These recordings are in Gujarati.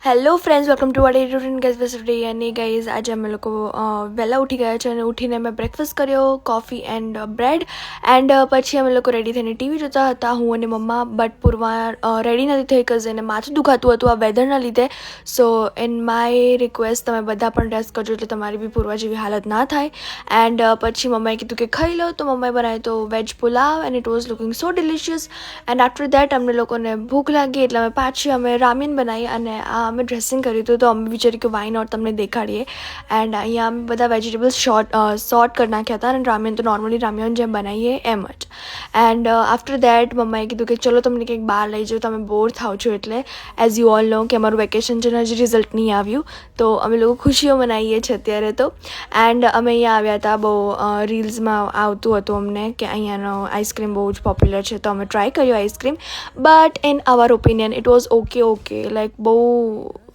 Hello friends, welcome to our routine guys બસ ડે. અને ગાઈઝ આજે અમે લોકો વહેલા ઉઠી ગયા છે અને ઉઠીને મેં બ્રેકફાસ્ટ કર્યો, કોફી એન્ડ બ્રેડ. એન્ડ પછી અમે લોકો રેડી થઈને ટીવી જોતા હતા, હું અને મમ્મા. બટ પૂર્વા રેડી નથી થઈ બિકોઝ એને માથું દુખાતું હતું આ વેધરના લીધે. સો ઇન માય રિક્વેસ્ટ તમે બધા પણ રેસ્ટ કરજો એટલે તમારી બી પૂર્વા જેવી હાલત ના થાય. એન્ડ પછી મમ્માએ કીધું કે ખાઈ લો, તો મમ્માએ બનાવ્યો તો veg pulao and it was looking so delicious. And after that અમને લોકોને ભૂખ લાગી એટલે અમે રામેન બનાવી અને અમે ડ્રેસિંગ કર્યું હતું. તો અમે વિચાર્યું કે વાય નોટ તમને દેખાડીએ. એન્ડ અહીંયા અમે બધા વેજીટેબલ્સ શોર્ટ કરી નાખ્યા હતા અને રામેન તો નોર્મલી રામેન જેમ બનાવીએ એમ જ. એન્ડ આફ્ટર દેટ મમ્માએ કીધું કે ચલો તમને કંઈક બહાર લઈ જાઓ, તમે બોર થાવ છો એટલે. એઝ યુ ઓલ નો કે અમારું વેકેશન છે ને હજી રિઝલ્ટ નહીં આવ્યું, તો અમે લોકો ખુશીઓ મનાવીએ છીએ અત્યારે તો. એન્ડ અમે અહીંયા આવ્યા હતા, બહુ રીલ્સમાં આવતું હતું અમને કે અહીંયાનો આઈસ્ક્રીમ બહુ જ પોપ્યુલર છે, તો અમે ટ્રાય કર્યો ice cream. But in our opinion it was okay like બહુ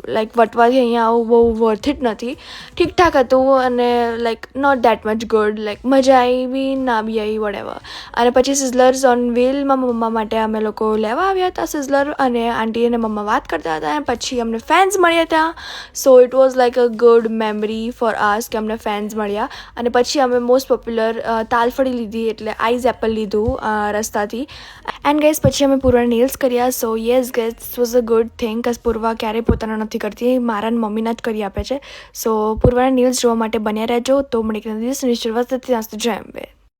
વટવાથી અહીંયા આવું બહુ વર્થ ઇટ નથી. ઠીકઠાક હતું અને like not that much good. Like મજા આવી બી ના બી આવી વડેવર. અને પછી સિઝલર્સ ઓન વ્હીલમાં મમ્મા માટે અમે લોકો લેવા આવ્યા હતા સિઝલર, અને આંટી અને મમ્મા વાત કરતા હતા. અને પછી અમને ફેન્સ મળ્યા હતા. So it was like a good memory for us કે અમને ફેન્સ મળ્યા. અને પછી અમે મોસ્ટ પોપ્યુલર તાલફળી લીધી, એટલે આઈઝ એપલ લીધું રસ્તાથી. એન્ડ ગાઈઝ પછી અમે પૂર્વા નેલ્સ કર્યા. So yes guys, this was a good thing because Purva ક્યારેય પોતાના નથી કરતી, મારા મમ્મીના જ કરી આપે છે. સો પૂર્વાના નેલ્સ જોવા માટે બન્યા રહેજો. તો મળી દિવસની શરૂઆત ત્યાં સુધી જય અંબે.